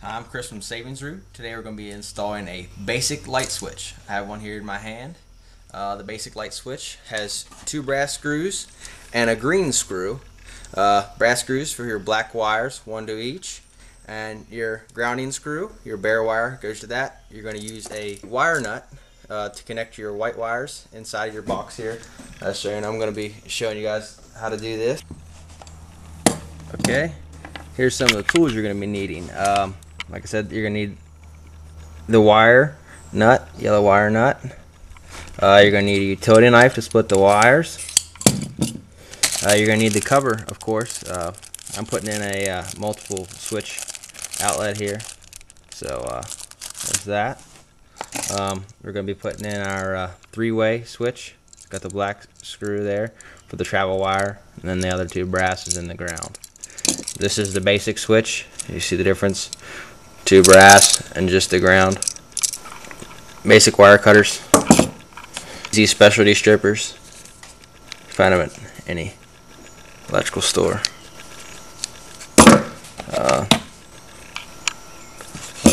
I'm Chris from Savings Root. Today we're going to be installing a basic light switch. I have one here in my hand. The basic light switch has two brass screws and a green screw. Brass screws for your black wires, one to each. And your grounding screw, your bare wire goes to that. You're going to use a wire nut to connect your white wires inside of your box here. I'm going to be showing you guys how to do this. Okay, here's some of the tools you're going to be needing. Like I said, you're going to need the wire nut, yellow wire nut. You're going to need a utility knife to split the wires. You're going to need the cover, of course. I'm putting in a multiple switch outlet here. So there's that. We're going to be putting in our three-way switch. Got the black screw there for the travel wire, and then the other two brass is in the ground. This is the basic switch. You see the difference? Two brass and just the ground. Basic wire cutters. These specialty strippers. Find them at any electrical store.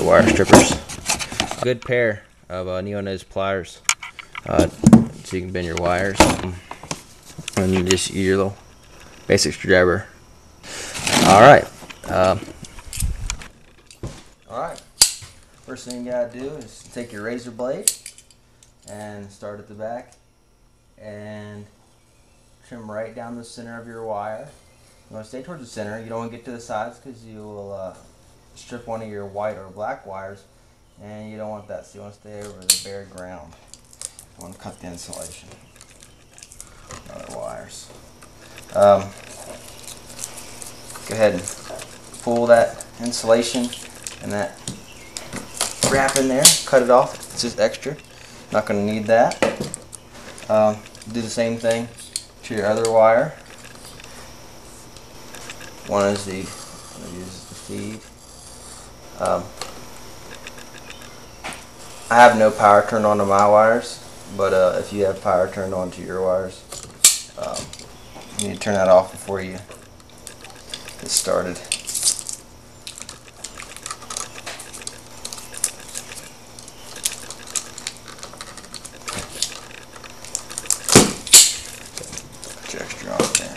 Wire strippers. A good pair of neo-nose pliers, so you can bend your wires. And you just use your little basic screwdriver. Alright. First thing you gotta do is take your razor blade and start at the back and trim right down the center of your wire. You want to stay towards the center. You don't want to get to the sides because you will strip one of your white or black wires, and you don't want that, so you want to stay over the bare ground. You want to cut the insulation. Other wires. Go ahead and pull that insulation and that wrap in there, cut it off. It's just extra. Not going to need that. Do the same thing to your other wire. One is the feed. I have no power turned on to my wires, but if you have power turned on to your wires, you need to turn that off before you get started. Extra off there.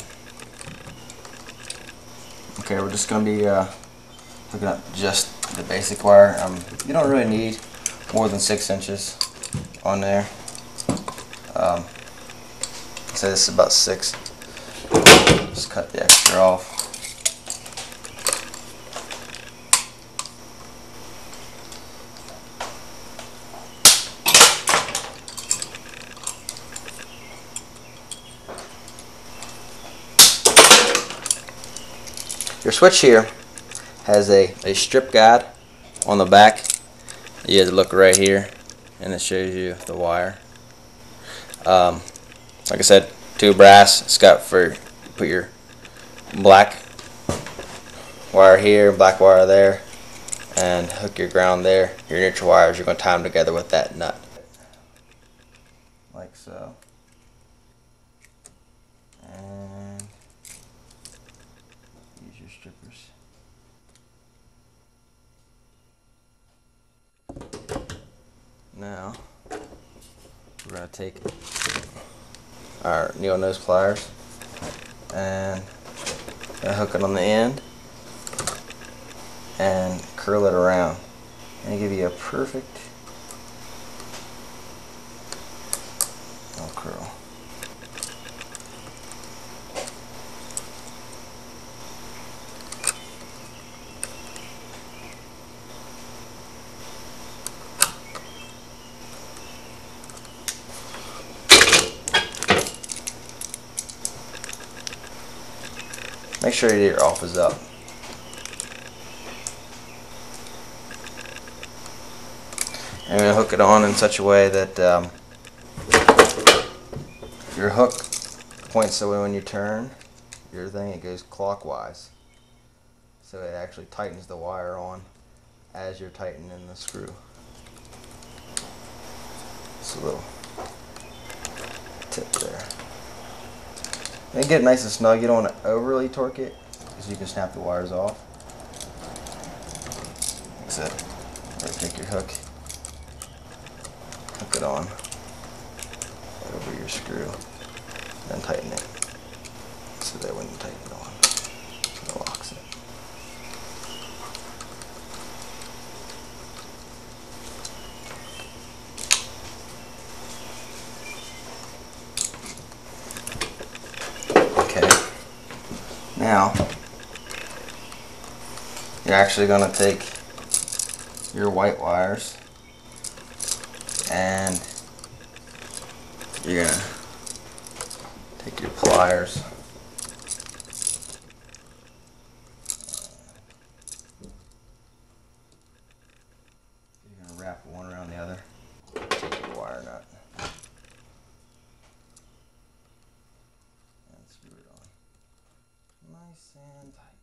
Okay, we're just going to be looking at just the basic wire. You don't really need more than 6 inches on there. So this is about 6. Just cut the extra off. Your switch here has a strip guide on the back. You have to look right here, and it shows you the wire. Like I said, two brass. It's got for put your black wire here, black wire there, and hook your ground there. Your neutral wires, you're going to tie them together with that nut, like so. And use your strippers. Now we're going to take our neo-nose pliers and hook it on the end and curl it around, and give you a perfect little curl. Make sure your off is up. And we'll hook it on in such a way that your hook points away when you turn your thing. It goes clockwise, so it actually tightens the wire on as you're tightening the screw. Just a little tip there. And get it nice and snug. You don't want to overly torque it because you can snap the wires off. said, or take your hook, hook it on over your screw, and tighten it so that when you tighten it on, it locks it. Okay, now you're actually going to take your white wires and you're going to take your pliers you're going to wrap one around the other. Take your wire nut and screw it on nice and tight.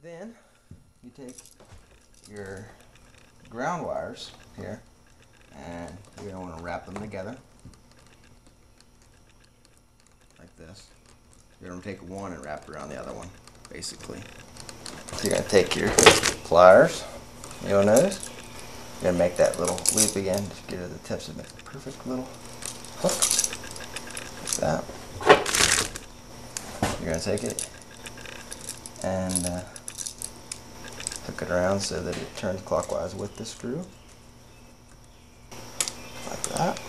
Then you take your ground wires here and you're going to want to wrap them together like this. You're going to take one and wrap around the other one, basically. So you're going to take your pliers, you'll notice, you're going to make that little loop again, just get it at the tips and make a perfect little hook, like that. You're going to take it and hook it around so that it turns clockwise with the screw, like that.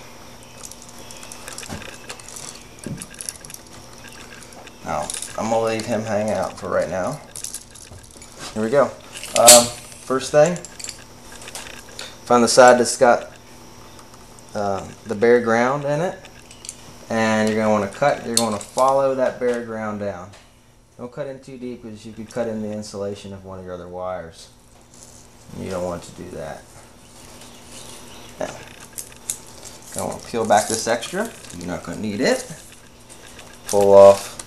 Now, I'm going to leave him hang out for right now. Here we go. First thing, find the side that's got the bare ground in it, and you're going to want to cut, you're going to follow that bare ground down. Don't cut in too deep because you could cut in the insulation of one of your other wires. You don't want to do that. Now, I want to peel back this extra. You're not going to need it. Pull off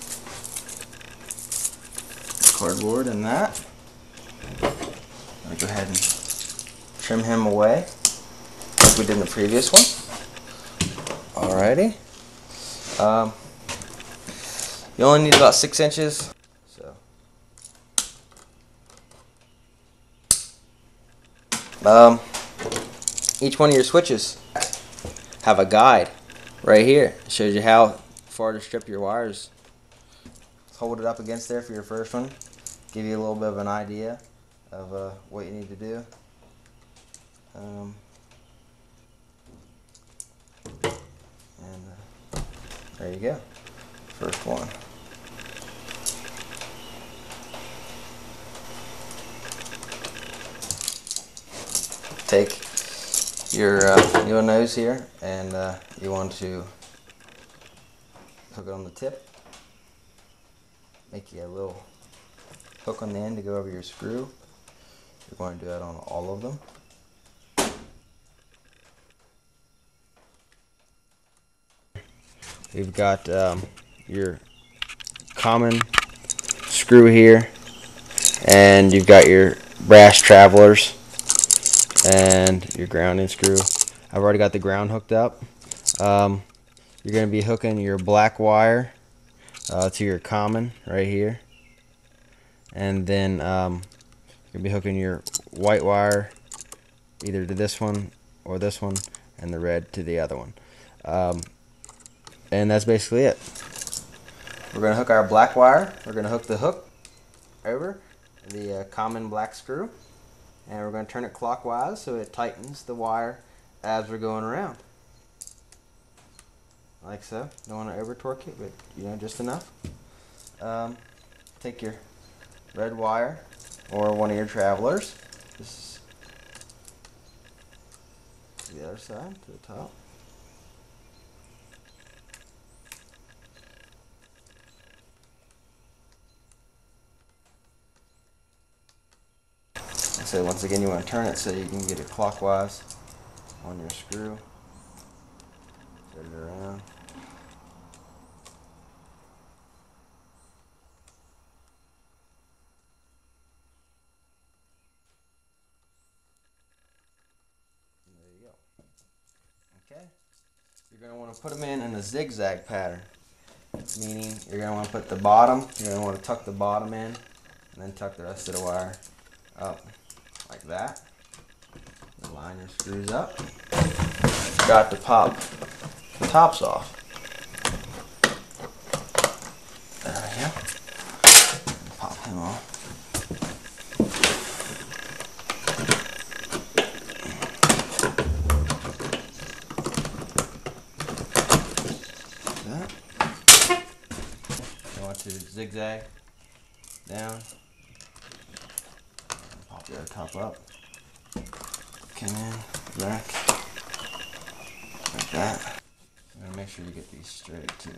the cardboard and that. I'm going to go ahead and trim him away like we did in the previous one. Alrighty. You only need about 6 inches. Each one of your switches have a guide right here. It shows you how far to strip your wires. Hold it up against there for your first one. Give you a little bit of an idea of what you need to do. There you go. First one. Take your nose here and you want to hook it on the tip. Make you a little hook on the end to go over your screw. You're going to do that on all of them. We've got your common screw here, and you've got your brass travelers and your grounding screw. I've already got the ground hooked up. You're going to be hooking your black wire to your common right here, and then you're going to be hooking your white wire either to this one or this one, and the red to the other one. And that's basically it. We're going to hook our black wire. We're going to hook the hook over the common black screw, and we're going to turn it clockwise so it tightens the wire as we're going around. Like so. Don't want to over torque it, but just enough. Take your red wire or one of your travelers. This is the other side to the top. So once again, you want to turn it so you can get it clockwise on your screw. Set it around. And there you go. Okay. You're going to want to put them in a zigzag pattern, meaning you're going to want to put the bottom, you're going to want to tuck the bottom in, and then tuck the rest of the wire up like that. The liner screws up. Forgot to pop the tops off. There we go. Pop him off. Like that. You want to zigzag down. Pop the other top up. Come in, back, like that. I'm gonna make sure you get these straight too.